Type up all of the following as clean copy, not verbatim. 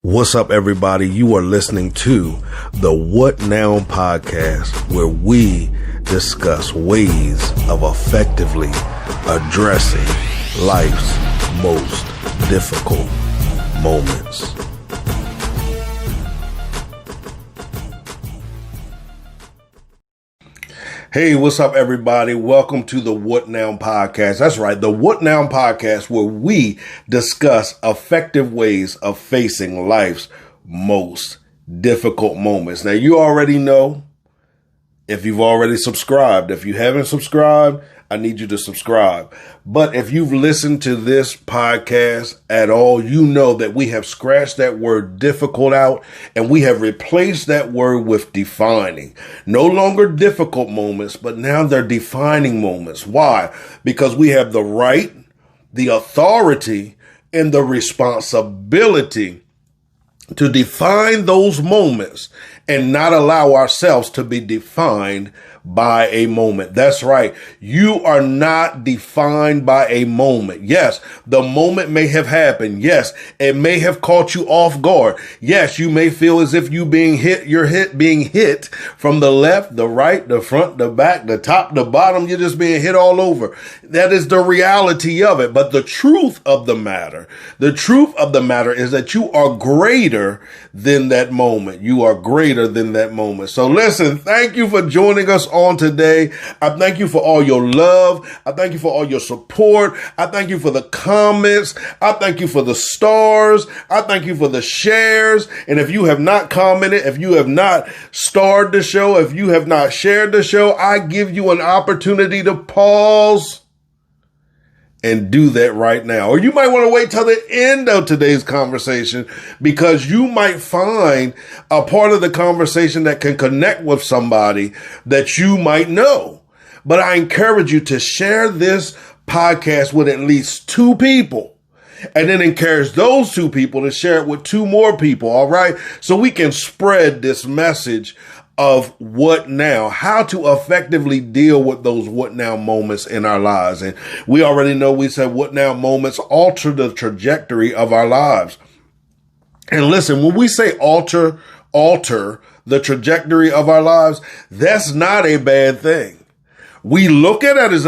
What's up, everybody? You are listening to the What Now podcast, where we discuss ways of effectively addressing life's most difficult moments. Hey, what's up, everybody? Welcome to the What Now podcast. That's right, the What Now podcast, where we discuss effective ways of facing life's most difficult moments. Now, you already know if you've already subscribed. If you haven't subscribed, I need you to subscribe. But if you've listened to this podcast at all, you know that we have scratched that word difficult out and we have replaced that word with defining. No longer difficult moments, but now they're defining moments. Why? Because we have the right, the authority, and the responsibility to define those moments and not allow ourselves to be defined by a moment. That's right. You are not defined by a moment. Yes, the moment may have happened. Yes, it may have caught you off guard. Yes, you may feel as if you're being hit from the left, the right, the front, the back, the top, the bottom. You're just being hit all over. That is the reality of it. But the truth of the matter is that you are greater than that moment. You are greater than that moment. So listen, thank you for joining us on today. I thank you for all your love. I thank you for all your support. I thank you for the comments. I thank you for the stars. I thank you for the shares. And if you have not commented, if you have not starred the show, if you have not shared the show, I give you an opportunity to pause and do that right now. Or you might want to wait till the end of today's conversation, because you might find a part of the conversation that can connect with somebody that you might know. But I encourage you to share this podcast with at least 2 people, and then encourage those 2 people to share it with 2 more people. All right. So we can spread this message of what now, how to effectively deal with those what now moments in our lives. And we already know, we said what now moments alter the trajectory of our lives. And listen, when we say alter the trajectory of our lives, that's not a bad thing. We look at it as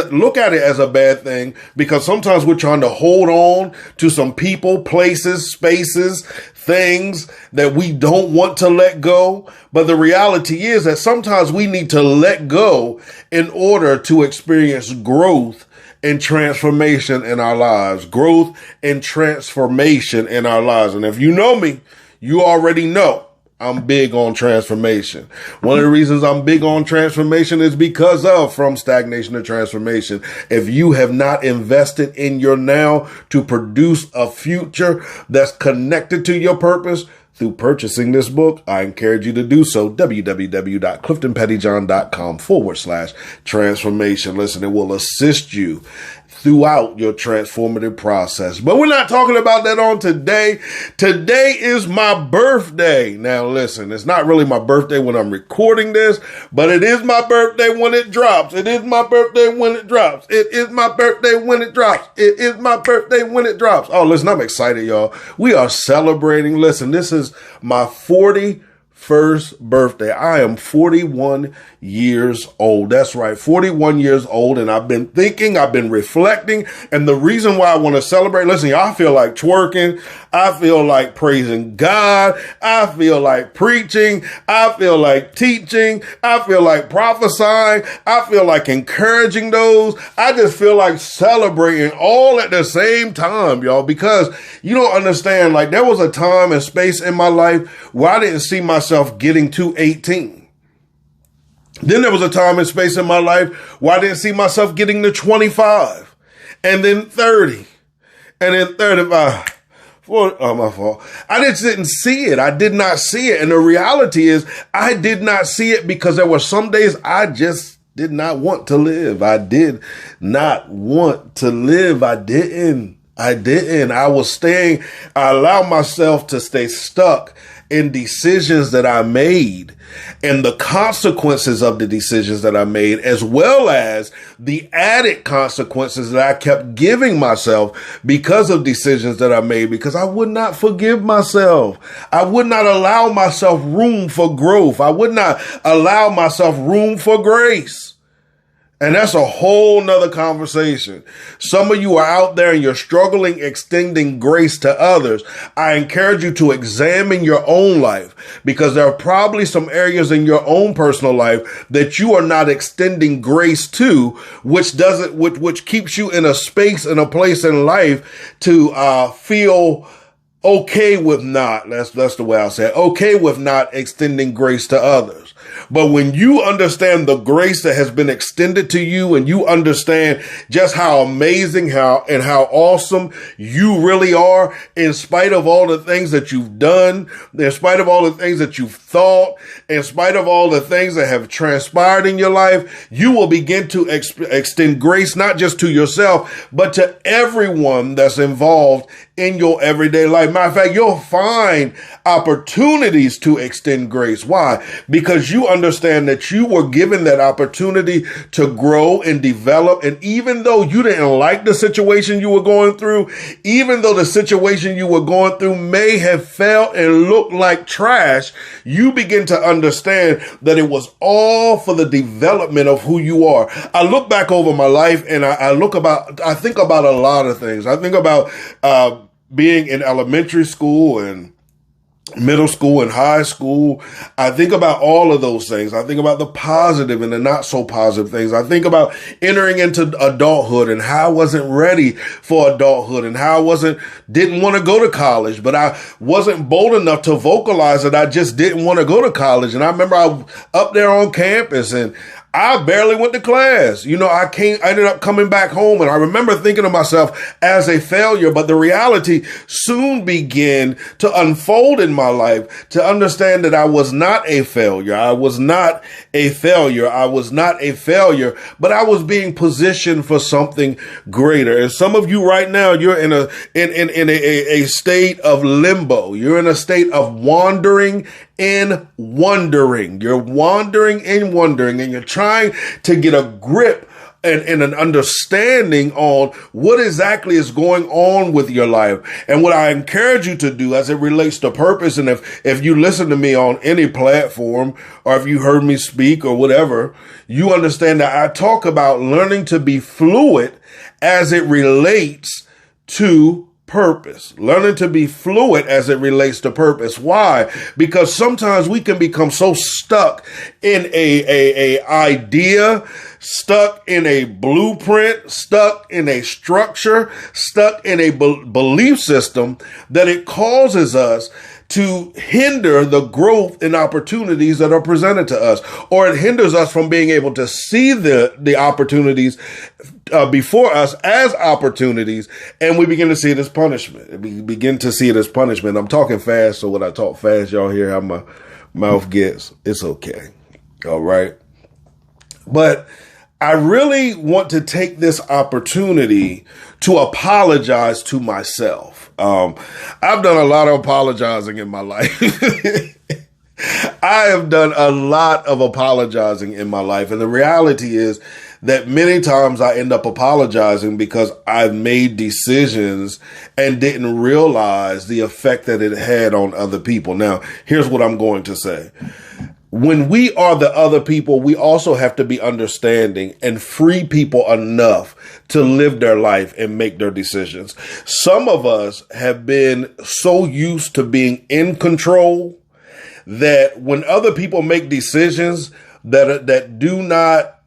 a bad thing because sometimes we're trying to hold on to some people, places, spaces, things that we don't want to let go. But the reality is that sometimes we need to let go in order to experience growth and transformation in our lives. Growth and transformation in our lives. And if you know me, you already know I'm big on transformation. One of the reasons I'm big on transformation is because of From Stagnation to Transformation. If you have not invested in your now to produce a future that's connected to your purpose through purchasing this book, I encourage you to do so. www.cliftonpettyjohn.com/transformation. Listen, it will assist you throughout your transformative process. But we're not talking about that on today. Today is my birthday. Now listen, it's not really my birthday when I'm recording this, but it is my birthday when it drops. It is my birthday when it drops. It is my birthday when it drops. It is my birthday when it drops. Oh, listen, I'm excited, y'all. We are celebrating. Listen, this is my 41st birthday. I am 41 years old. That's right, 41 years old. And I've been thinking, I've been reflecting. And the reason why I want to celebrate, listen, I feel like twerking. I feel like praising God. I feel like preaching. I feel like teaching. I feel like prophesying. I feel like encouraging those. I just feel like celebrating all at the same time, y'all, because you don't understand. Like, there was a time and space in my life where I didn't see myself getting to 18. Then there was a time and space in my life where I didn't see myself getting to 25, and then 30, and then 35. Oh, my fault. I just didn't see it. I did not see it. And the reality is I did not see it because there were some days I just did not want to live. I did not want to live. I didn't. I didn't. I allowed myself to stay stuck in decisions that I made and the consequences of the decisions that I made, as well as the added consequences that I kept giving myself because of decisions that I made, because I would not forgive myself. I would not allow myself room for growth. I would not allow myself room for grace. And that's a whole nother conversation. Some of you are out there and you're struggling extending grace to others. I encourage you to examine your own life, because there are probably some areas in your own personal life that you are not extending grace to, which keeps you in a space and a place in life to feel okay with not, that's the way I'll say it, okay with not extending grace to others. But when you understand the grace that has been extended to you, and you understand just how amazing how awesome you really are, in spite of all the things that you've done, in spite of all the things that you've thought, in spite of all the things that have transpired in your life, you will begin to extend grace, not just to yourself, but to everyone that's involved in your everyday life. Matter of fact, you'll find opportunities to extend grace. Why? Because you understand that you were given that opportunity to grow and develop. And even though you didn't like the situation you were going through, even though the situation you were going through may have felt and looked like trash, you begin to understand that it was all for the development of who you are. I look back over my life and I think about a lot of things. I think about, being in elementary school and middle school and high school. I think about all of those things. I think about the positive and the not so positive things. I think about entering into adulthood and how I wasn't ready for adulthood, and how I didn't want to go to college, but I wasn't bold enough to vocalize that I just didn't want to go to college. And I remember I was up there on campus and I barely went to class. I ended up coming back home, and I remember thinking of myself as a failure, but the reality soon began to unfold in my life to understand that I was not a failure. I was not a failure. I was not a failure, but I was being positioned for something greater. And some of you right now, you're in a state of limbo. You're in a state of wandering and wondering. You're wandering and wondering, and you're trying to get a grip and an understanding on what exactly is going on with your life. And what I encourage you to do as it relates to purpose, and if you listen to me on any platform, or if you heard me speak or whatever, you understand that I talk about learning to be fluid as it relates to purpose. Learning to be fluid as it relates to purpose. Why? Because sometimes we can become so stuck in a idea, stuck in a blueprint, stuck in a structure, stuck in a belief system, that it causes us to hinder the growth and opportunities that are presented to us, or it hinders us from being able to see the opportunities before us as opportunities, and we begin to see it as punishment. We begin to see it as punishment. I'm talking fast, so when I talk fast, y'all hear how my mouth gets. It's okay. All right. But I really want to take this opportunity to apologize to myself. I've done a lot of apologizing in my life. I have done a lot of apologizing in my life. And the reality is that many times I end up apologizing because I've made decisions and didn't realize the effect that it had on other people. Now, here's what I'm going to say. When we are the other people, we also have to be understanding and free people enough to live their life and make their decisions. Some of us have been so used to being in control that when other people make decisions that do not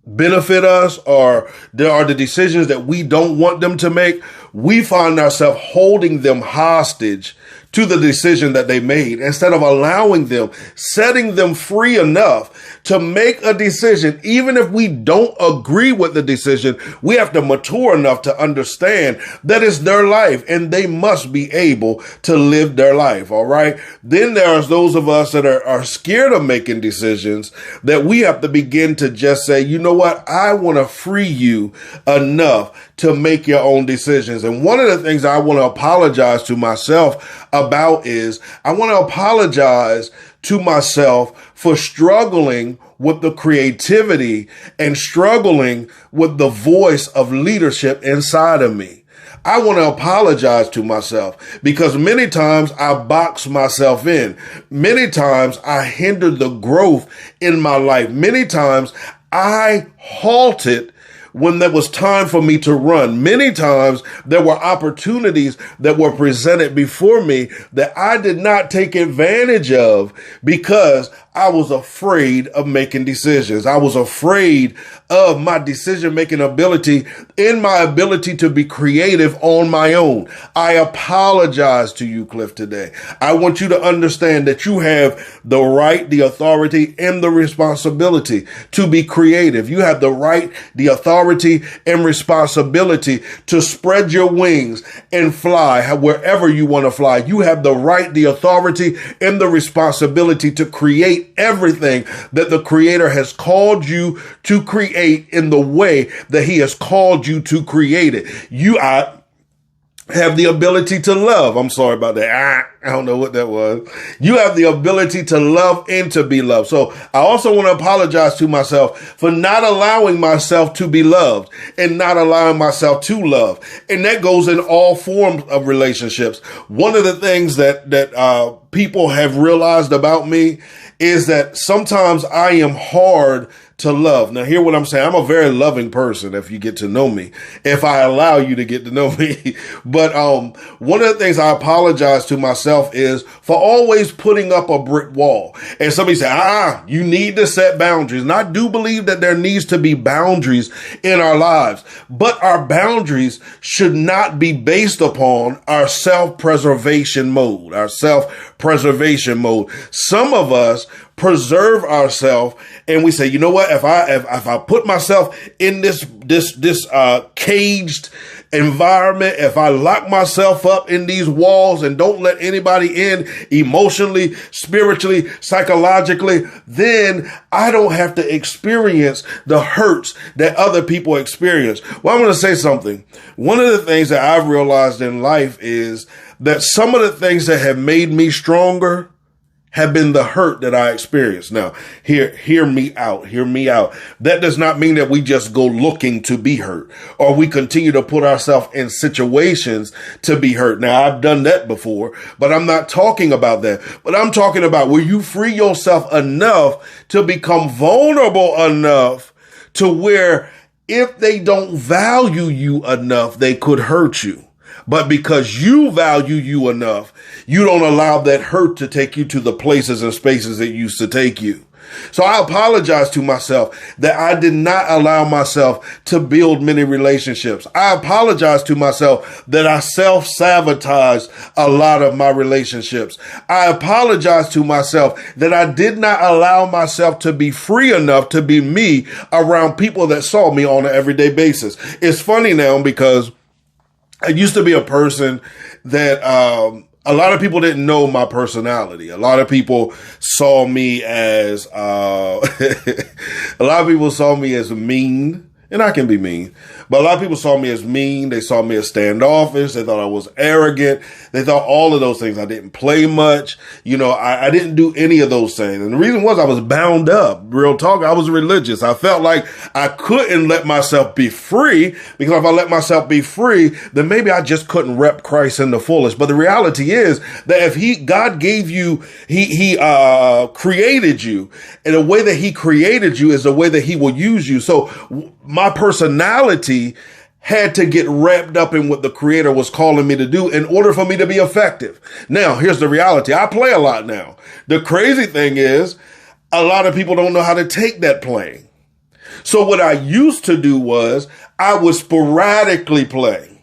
benefit us, or there are the decisions that we don't want them to make, we find ourselves holding them hostage to the decision that they made, instead of allowing them, setting them free enough to make a decision, even if we don't agree with the decision, we have to mature enough to understand that it's their life and they must be able to live their life. All right. Then there's those of us that are scared of making decisions, that we have to begin to just say, you know what? I want to free you enough to make your own decisions. And one of the things I want to apologize to myself about is I want to apologize to myself for struggling with the creativity and struggling with the voice of leadership inside of me. I want to apologize to myself because many times I box myself in. Many times I hindered the growth in my life. Many times I halted when there was time for me to run. Many times there were opportunities that were presented before me that I did not take advantage of because I was afraid of making decisions. I was afraid of my decision-making ability and my ability to be creative on my own. I apologize to you, Cliff, today. I want you to understand that you have the right, the authority, and the responsibility to be creative. You have the right, the authority, and responsibility to spread your wings and fly wherever you want to fly. You have the right, the authority, and the responsibility to create everything that the Creator has called you to create in the way that He has called you to create it. You have the ability to love. I'm sorry about that. I don't know what that was. You have the ability to love and to be loved. So I also want to apologize to myself for not allowing myself to be loved and not allowing myself to love. And that goes in all forms of relationships. One of the things that people have realized about me is that sometimes I am hard to love. Now, hear what I'm saying. I'm a very loving person if you get to know me, if I allow you to get to know me. But one of the things I apologize to myself is for always putting up a brick wall. And somebody say, you need to set boundaries. And I do believe that there needs to be boundaries in our lives, but our boundaries should not be based upon our self-preservation mode, Some of us preserve ourselves and we say, you know what, if I put myself in this caged environment, if I lock myself up in these walls and don't let anybody in emotionally, spiritually, psychologically, then I don't have to experience the hurts that other people experience. Well, I'm going to say something. One of the things that I've realized in life is that some of the things that have made me stronger have been the hurt that I experienced. Now, hear me out. That does not mean that we just go looking to be hurt or we continue to put ourselves in situations to be hurt. Now, I've done that before, but I'm not talking about that. But I'm talking about where you free yourself enough to become vulnerable enough to where if they don't value you enough, they could hurt you. But because you value you enough, you don't allow that hurt to take you to the places and spaces it used to take you. So I apologize to myself that I did not allow myself to build many relationships. I apologize to myself that I self-sabotaged a lot of my relationships. I apologize to myself that I did not allow myself to be free enough to be me around people that saw me on an everyday basis. It's funny now because I used to be a person that a lot of people didn't know my personality. A lot of people saw me as mean, and I can be mean. But a lot of people saw me as mean. They saw me as standoffish. They thought I was arrogant. They thought all of those things. I didn't play much. I didn't do any of those things. And the reason was I was bound up. Real talk. I was religious. I felt like I couldn't let myself be free because if I let myself be free, then maybe I just couldn't rep Christ in the fullest. But the reality is that if God gave you, he created you, and the way that he created you is the way that he will use you. So my personality had to get wrapped up in what the Creator was calling me to do in order for me to be effective. Now, here's the reality. I play a lot now. The crazy thing is a lot of people don't know how to take that playing. So what I used to do was I would sporadically play,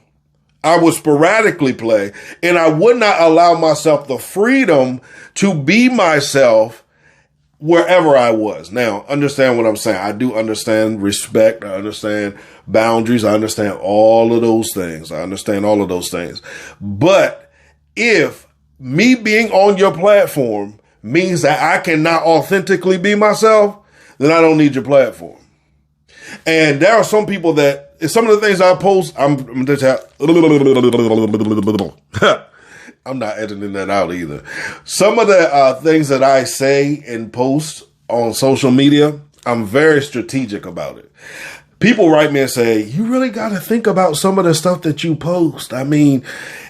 and I would not allow myself the freedom to be myself wherever I was. Now, understand what I'm saying. I do understand respect. I understand boundaries. I understand all of those things. But if me being on your platform means that I cannot authentically be myself, then I don't need your platform. And there are some people that, some of the things I post, I'm not editing that out either. Some of the things that I say and post on social media, I'm very strategic about it. People write me and say, you really got to think about some of the stuff that you post. I mean,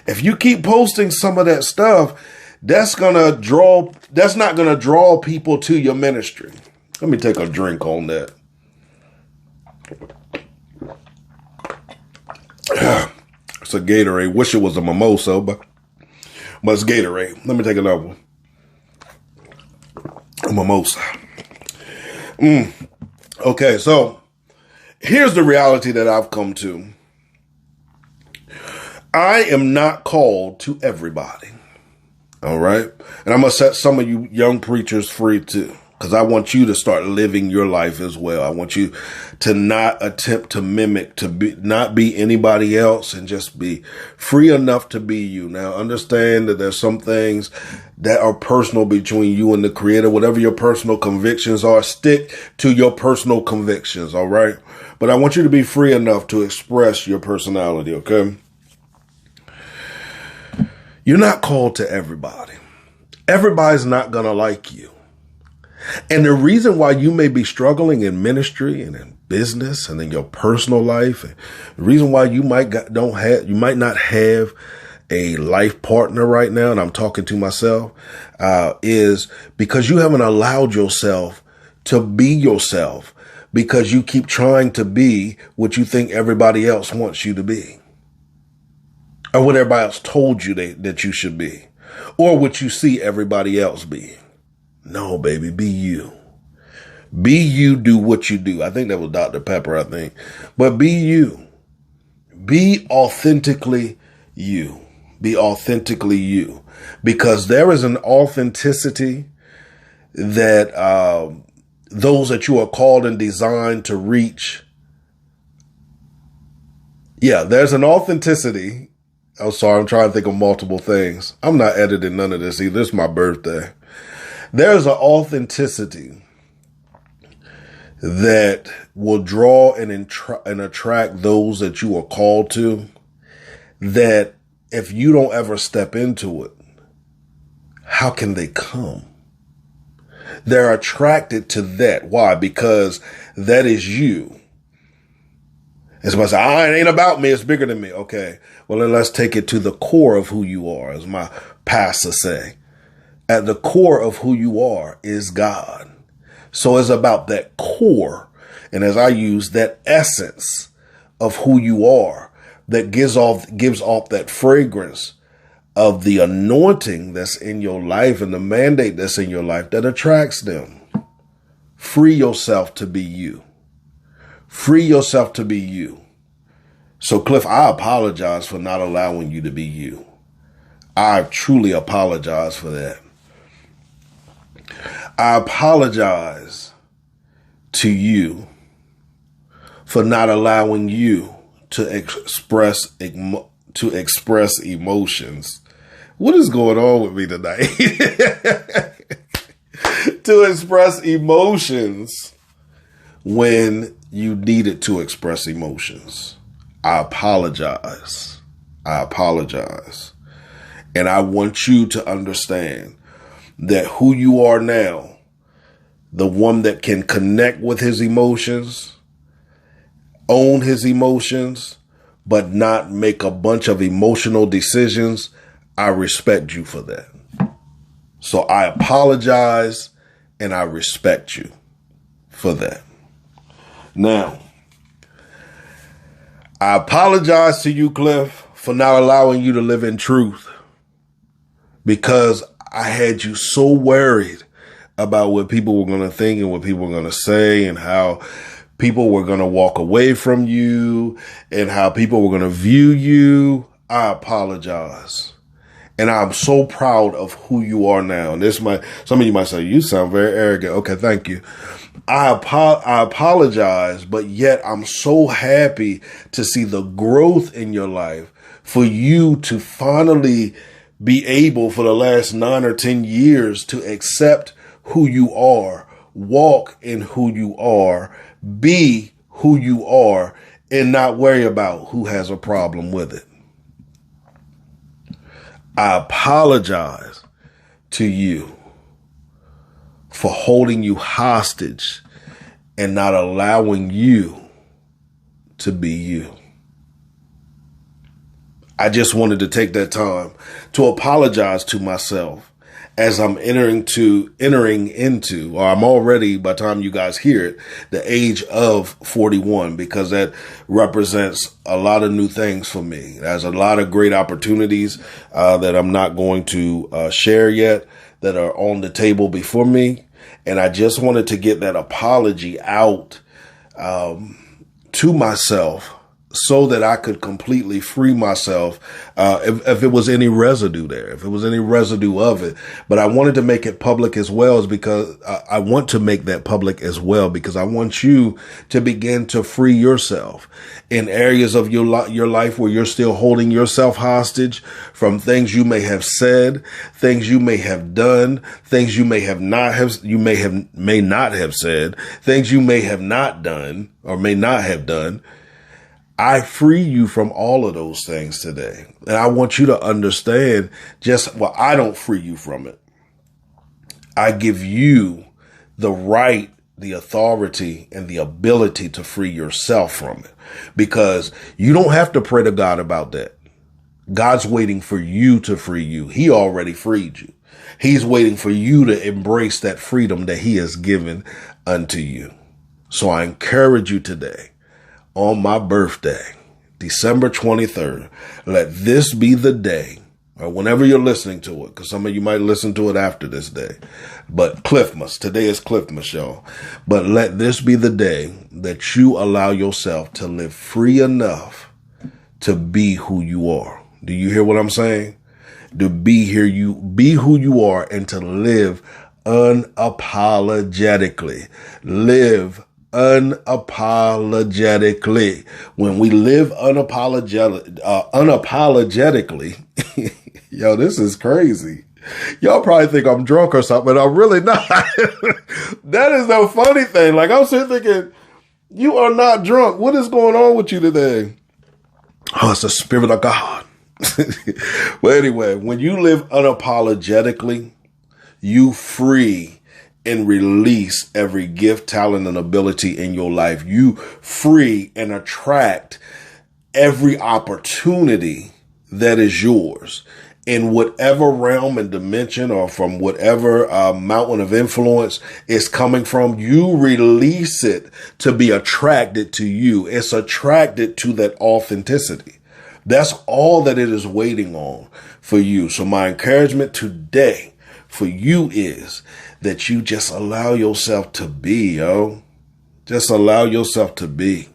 if you keep posting some of that stuff, that's not going to draw people to your ministry. Let me take a drink on that. It's a Gatorade. Wish it was a mimosa, but it's Gatorade. Let me take another one. A mimosa. Okay, so here's the reality that I've come to. I am not called to everybody. All right? And I'm going to set some of you young preachers free too, because I want you to start living your life as well. I want you to not attempt to mimic, not be anybody else, and just be free enough to be you. Now, understand that there's some things that are personal between you and the Creator. Whatever your personal convictions are, stick to your personal convictions, all right? But I want you to be free enough to express your personality, okay? You're not called to everybody. Everybody's not going to like you. And the reason why you may be struggling in ministry and in business and in your personal life, and the reason why you might not have a life partner right now, and I'm talking to myself, is because you haven't allowed yourself to be yourself, because you keep trying to be what you think everybody else wants you to be, or what everybody else told you that you should be, or what you see everybody else being. No, baby, be you. Be you, do what you do. I think that was Dr. Pepper, I think. But be you. Be authentically you. Be authentically you. Because there is an authenticity that those that you are called and designed to reach. Yeah, there's an authenticity. I'm sorry, I'm trying to think of multiple things. I'm not editing none of this either. It's my birthday. There's an authenticity that will draw and attract those that you are called to, that if you don't ever step into it, how can they come? They're attracted to that. Why? Because that is you. And somebody says, it ain't about me, it's bigger than me. Okay, well then let's take it to the core of who you are, as my pastor say. At the core of who you are is God. So it's about that core. And as I use that essence of who you are, that gives off that fragrance of the anointing that's in your life and the mandate that's in your life that attracts them. Free yourself to be you. Free yourself to be you. So Cliff, I apologize for not allowing you to be you. I truly apologize for that. I apologize to you for not allowing you to express emotions. What is going on with me tonight? To express emotions when you needed to express emotions. I apologize. And I want you to understand that who you are now, the one that can connect with his emotions, own his emotions, but not make a bunch of emotional decisions, I respect you for that. So I apologize and I respect you for that. Now, I apologize to you, Cliff, for not allowing you to live in truth, because I had you so worried about what people were going to think and what people were going to say, and how people were going to walk away from you, and how people were going to view you. I apologize. And I'm so proud of who you are now. And some of you might say, you sound very arrogant. Okay, thank you. I apologize, but yet I'm so happy to see the growth in your life, for you to finally be able for the last 9 or 10 years to accept who you are, walk in who you are, be who you are, and not worry about who has a problem with it. I apologize to you for holding you hostage and not allowing you to be you. I just wanted to take that time to apologize to myself as I'm entering into, or I'm already, by the time you guys hear it, the age of 41, because that represents a lot of new things for me. There's a lot of great opportunities that I'm not going to share yet that are on the table before me. And I just wanted to get that apology out to myself, so that I could completely free myself if it was any residue there, if it was any residue of it. But I wanted to make it public as well, is because I want to make that public as well, because I want you to begin to free yourself in areas of your life where you're still holding yourself hostage from things you may have said, things you may have done, things you may not have said, things you may have not done or may not have done. I free you from all of those things today. And I want you to understand I don't free you from it. I give you the right, the authority, and the ability to free yourself from it, because you don't have to pray to God about that. God's waiting for you to free you. He already freed you. He's waiting for you to embrace that freedom that he has given unto you. So I encourage you today, on my birthday, December 23rd, let this be the day, or whenever you're listening to it, because some of you might listen to it after this day, but Clifmas, today is Clifmas, y'all. But let this be the day that you allow yourself to live free enough to be who you are. Do you hear what I'm saying? To be who you are, and to live unapologetically. Live unapologetically. When we live unapologetically, yo, this is crazy. Y'all probably think I'm drunk or something, but I'm really not. That is the funny thing. Like, I'm sitting thinking, you are not drunk. What is going on with you today? Oh, it's the Spirit of God. Well, anyway, when you live unapologetically, you free and release every gift, talent, and ability in your life. You free and attract every opportunity that is yours in whatever realm and dimension, or from whatever mountain of influence is coming from. You release it to be attracted to you. It's attracted to that authenticity. That's all that it is waiting on for you. So my encouragement today for you is that you just allow yourself to be, yo. Just allow yourself to be.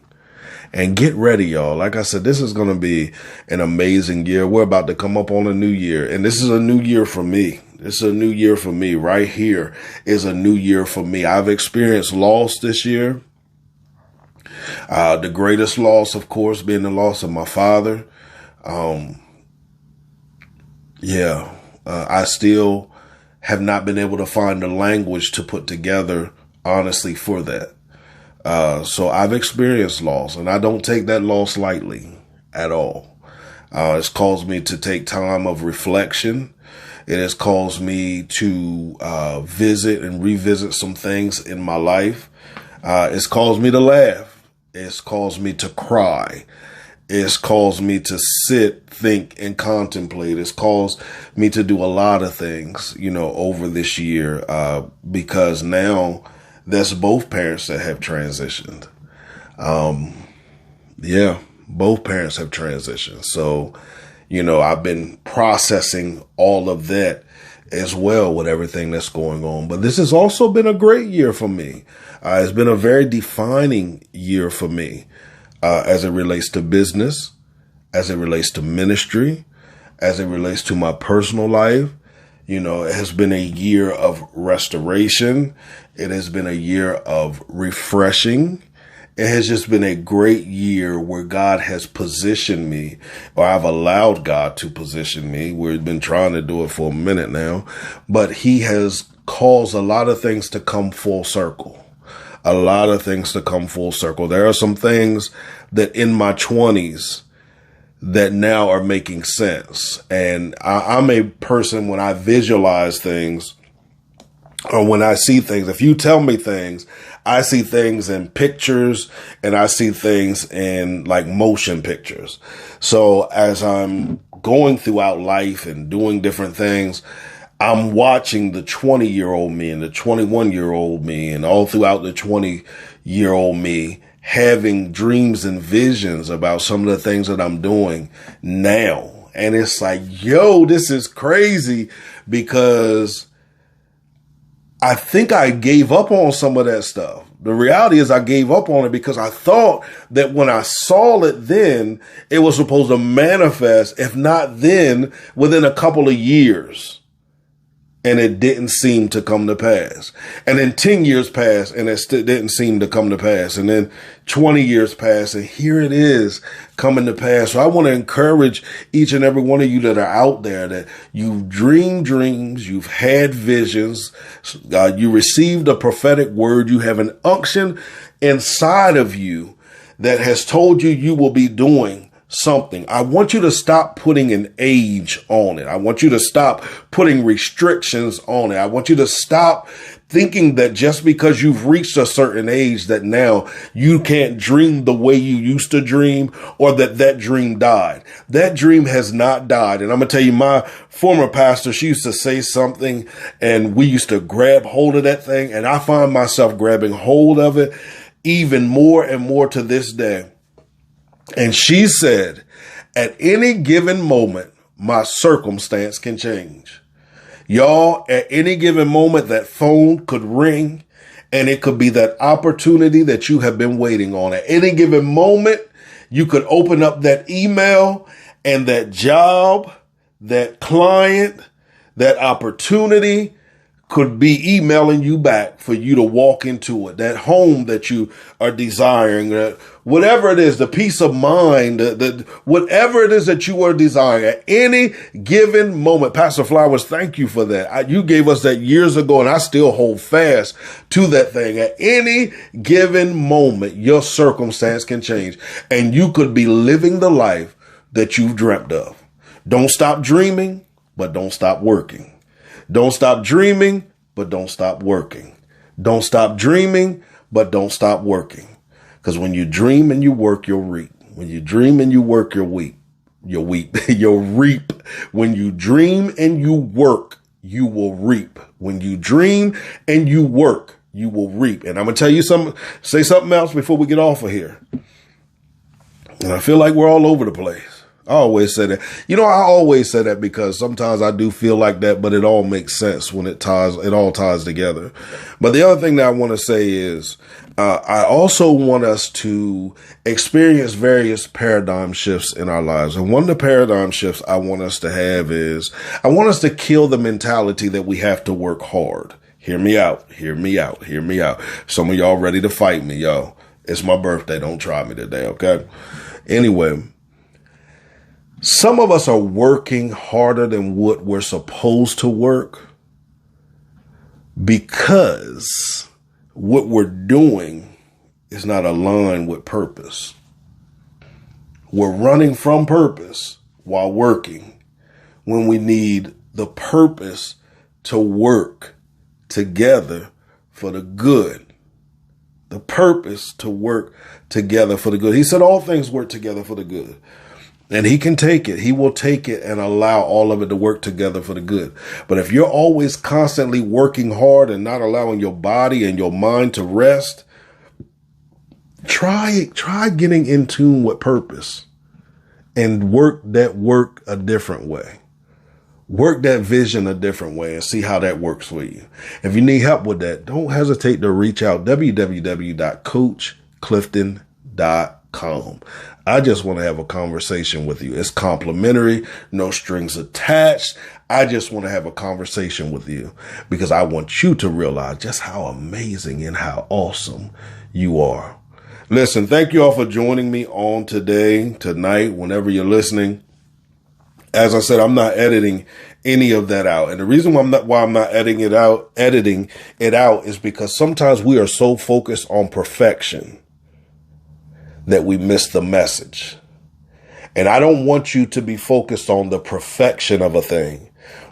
And get ready, y'all. Like I said, this is going to be an amazing year. We're about to come up on a new year. And this is a new year for me. This is a new year for me. Right here is a new year for me. I've experienced loss this year. The greatest loss, of course, being the loss of my father. I still have not been able to find the language to put together, honestly, for that. So I've experienced loss, and I don't take that loss lightly at all. It's caused me to take time of reflection. It has caused me to visit and revisit some things in my life. It's caused me to laugh. It's caused me to cry. It's caused me to sit, think, and contemplate. It's caused me to do a lot of things, over this year, because now that's both parents that have transitioned. Both parents have transitioned. So, I've been processing all of that as well with everything that's going on. But this has also been a great year for me. It's been a very defining year for me. As it relates to business, as it relates to ministry, as it relates to my personal life. You know, it has been a year of restoration. It has been a year of refreshing. It has just been a great year where God has positioned me, or I've allowed God to position me. We've been trying to do it for a minute now, but he has caused a lot of things to come full circle. A lot of things to come full circle. There are some things that in my 20s that now are making sense. And I'm a person, when I visualize things or when I see things, if you tell me things, I see things in pictures and I see things in like motion pictures. So as I'm going throughout life and doing different things, I'm watching the 20-year-old me and the 21-year-old me and all throughout the 20-year-old me having dreams and visions about some of the things that I'm doing now. And it's like, yo, this is crazy, because I think I gave up on some of that stuff. The reality is I gave up on it because I thought that when I saw it then, it was supposed to manifest, if not then, within a couple of years. And it didn't seem to come to pass. And then 10 years passed and it still didn't seem to come to pass. And then 20 years passed and here it is coming to pass. So I want to encourage each and every one of you that are out there that you've dreamed dreams, you've had visions, you received a prophetic word, you have an unction inside of you that has told you you will be doing something. I want you to stop putting an age on it. I want you to stop putting restrictions on it. I want you to stop thinking that just because you've reached a certain age that now you can't dream the way you used to dream, or that dream died. That dream has not died. And I'm going to tell you, my former pastor, she used to say something and we used to grab hold of that thing. And I find myself grabbing hold of it even more and more to this day. And she said, at any given moment, my circumstance can change. Y'all, at any given moment, that phone could ring and it could be that opportunity that you have been waiting on. At any given moment, you could open up that email and that job, that client, that opportunity could be emailing you back for you to walk into it. That home that you are desiring, whatever it is, the peace of mind, whatever it is that you are desiring at any given moment. Pastor Flowers, thank you for that. You gave us that years ago and I still hold fast to that thing. At any given moment, your circumstance can change and you could be living the life that you've dreamt of. Don't stop dreaming, but don't stop working. Don't stop dreaming, but don't stop working. Don't stop dreaming, but don't stop working. Because when you dream and you work, you'll reap. When you dream and you work, you'll reap. You'll reap. When you dream and you work, you will reap. When you dream and you work, you will reap. And I'm going to tell you say something else before we get off of here. And I feel like we're all over the place. I always say that. You know, I always say that because sometimes I do feel like that, but it all makes sense when it all ties together. But the other thing that I want to say is, I also want us to experience various paradigm shifts in our lives. And one of the paradigm shifts I want us to have is, I want us to kill the mentality that we have to work hard. Hear me out. Hear me out. Hear me out. Some of y'all ready to fight me, yo. It's my birthday. Don't try me today, okay? Anyway. Some of us are working harder than what we're supposed to work because what we're doing is not aligned with purpose. We're running from purpose while working when we need the purpose to work together for the good. The purpose to work together for the good. He said all things work together for the good. And he can take it. He will take it and allow all of it to work together for the good. But if you're always constantly working hard and not allowing your body and your mind to rest, try getting in tune with purpose and work a different way. Work that vision a different way and see how that works for you. If you need help with that, don't hesitate to reach out. www.coachclifton.com. I just want to have a conversation with you. It's complimentary, no strings attached. I just want to have a conversation with you because I want you to realize just how amazing and how awesome you are. Listen, thank you all for joining me on tonight, whenever you're listening. As I said, I'm not editing any of that out. And the reason why I'm not editing it out is because sometimes we are so focused on perfection that we miss the message. And I don't want you to be focused on the perfection of a thing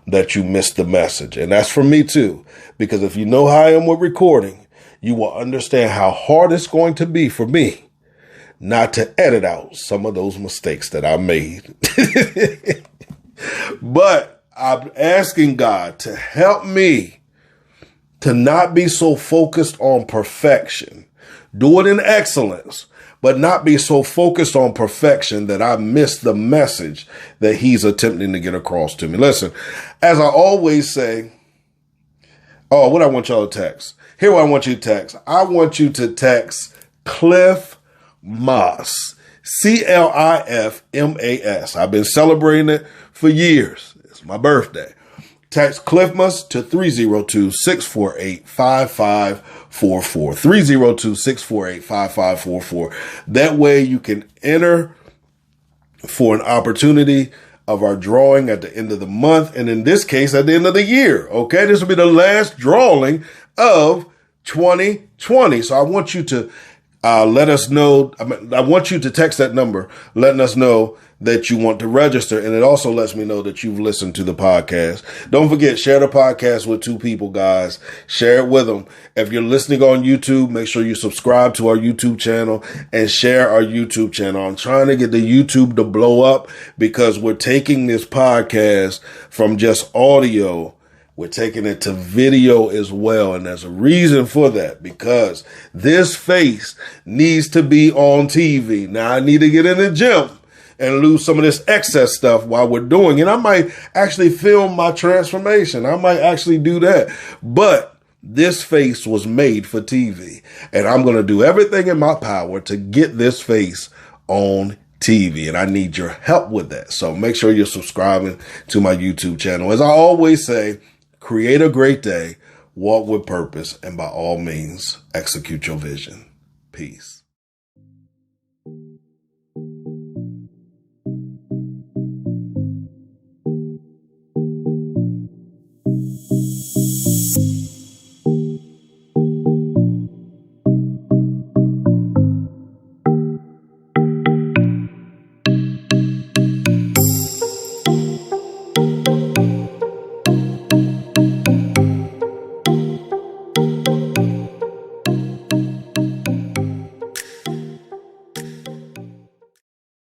that you miss the message. And that's for me too, because if you know how I am with recording, you will understand how hard it's going to be for me not to edit out some of those mistakes that I made. But I'm asking God to help me to not be so focused on perfection. Do it in excellence, but not be so focused on perfection that I miss the message that he's attempting to get across to me. Listen, as I always say, what I want y'all to text. Here what I want you to text. I want you to text Clifmas. CLIFMAS. I've been celebrating it for years. It's my birthday. Text Clifmas to 302-648-5544. 302-648-5544. That way you can enter for an opportunity of our drawing at the end of the month. And in this case, at the end of the year. Okay. This will be the last drawing of 2020. So I want you to let us know. I want you to text that number, letting us know that you want to register. And it also lets me know that you've listened to the podcast. Don't forget, share the podcast with 2 people, guys. Share it with them. If you're listening on YouTube, make sure you subscribe to our YouTube channel and share our YouTube channel. I'm trying to get the YouTube to blow up because we're taking this podcast from just audio. We're taking it to video as well. And there's a reason for that, because this face needs to be on TV. Now I need to get in the gym and lose some of this excess stuff while we're doing it. I might actually film my transformation. I might actually do that. But this face was made for TV, and I'm going to do everything in my power to get this face on TV. And I need your help with that. So make sure you're subscribing to my YouTube channel. As I always say, create a great day, walk with purpose, and by all means, execute your vision. Peace.